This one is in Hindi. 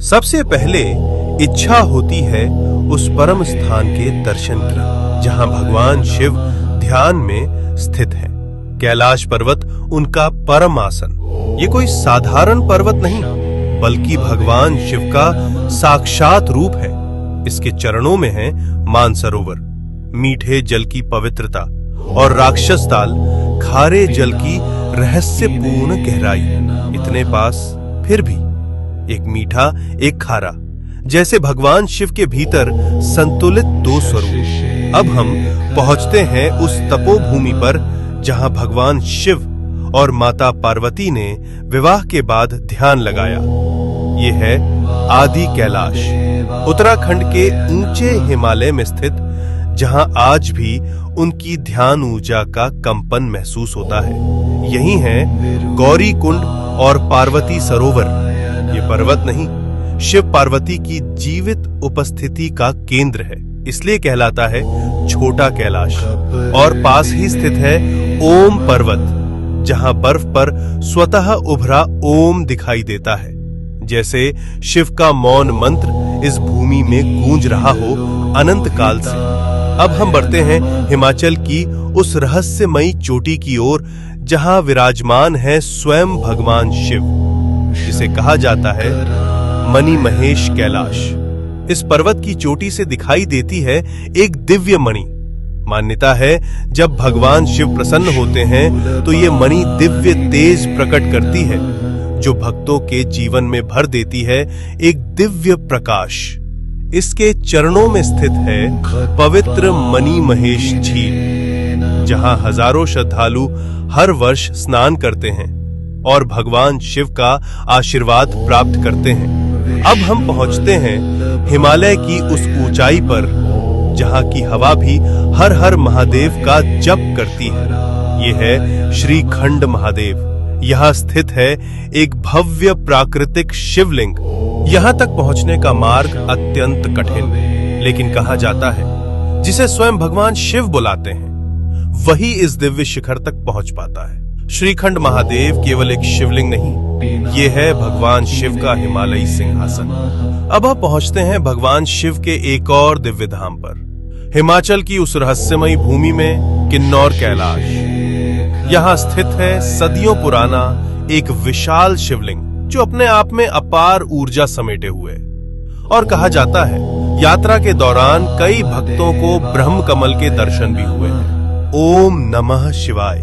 सबसे पहले इच्छा होती है उस परम स्थान के दर्शन की जहां भगवान शिव ध्यान में स्थित है। कैलाश पर्वत उनका परम आसन। ये कोई साधारण पर्वत नहीं बल्कि भगवान शिव का साक्षात रूप है। इसके चरणों में है मानसरोवर, मीठे जल की पवित्रता, और राक्षस ताल, खारे जल की रहस्यपूर्ण गहराई। इतने पास फिर भी एक मीठा एक खारा, जैसे भगवान शिव के भीतर संतुलित दो स्वरूप। अब हम पहुंचते हैं उस तपोभूमि पर जहां भगवान शिव और माता पार्वती ने विवाह के बाद ध्यान लगाया। ये है आदि कैलाश, उत्तराखंड के ऊंचे हिमालय में स्थित, जहां आज भी उनकी ध्यान ऊर्जा का कंपन महसूस होता है। यही है गौरी कुंड और पार्वती सरोवर। ये पर्वत नहीं, शिव पार्वती की जीवित उपस्थिति का केंद्र है, इसलिए कहलाता है छोटा कैलाश। और पास ही स्थित है ओम पर्वत, जहां बर्फ पर स्वतः उभरा ओम दिखाई देता है, जैसे शिव का मौन मंत्र इस भूमि में गूंज रहा हो अनंत काल से। अब हम बढ़ते हैं हिमाचल की उस रहस्यमयी चोटी की ओर जहां विराजमान है स्वयं भगवान शिव, जिसे कहा जाता है मणि महेश कैलाश। इस पर्वत की चोटी से दिखाई देती है एक दिव्य मणि। मान्यता है जब भगवान शिव प्रसन्न होते हैं तो ये मणि दिव्य तेज प्रकट करती है, जो भक्तों के जीवन में भर देती है एक दिव्य प्रकाश। इसके चरणों में स्थित है पवित्र मणि महेश झील, जहां हजारों श्रद्धालु हर वर्ष स्नान करते हैं और भगवान शिव का आशीर्वाद प्राप्त करते हैं। अब हम पहुंचते हैं हिमालय की उस ऊंचाई पर जहां की हवा भी हर हर महादेव का जप करती है। ये है श्रीखंड महादेव। यहाँ स्थित है एक भव्य प्राकृतिक शिवलिंग। यहाँ तक पहुंचने का मार्ग अत्यंत कठिन, लेकिन कहा जाता है जिसे स्वयं भगवान शिव बुलाते हैं वही इस दिव्य शिखर तक पहुंच पाता है। श्रीखंड महादेव केवल एक शिवलिंग नहीं, ये है भगवान शिव का हिमालयी सिंहासन। अब हम पहुंचते हैं भगवान शिव के एक और दिव्य धाम पर, हिमाचल की उस रहस्यमयी भूमि में किन्नौर कैलाश। यहाँ स्थित है सदियों पुराना एक विशाल शिवलिंग, जो अपने आप में अपार ऊर्जा समेटे हुए। और कहा जाता है यात्रा के दौरान कई भक्तों को ब्रह्म कमल के दर्शन भी हुए हैं। ओम नमः शिवाय।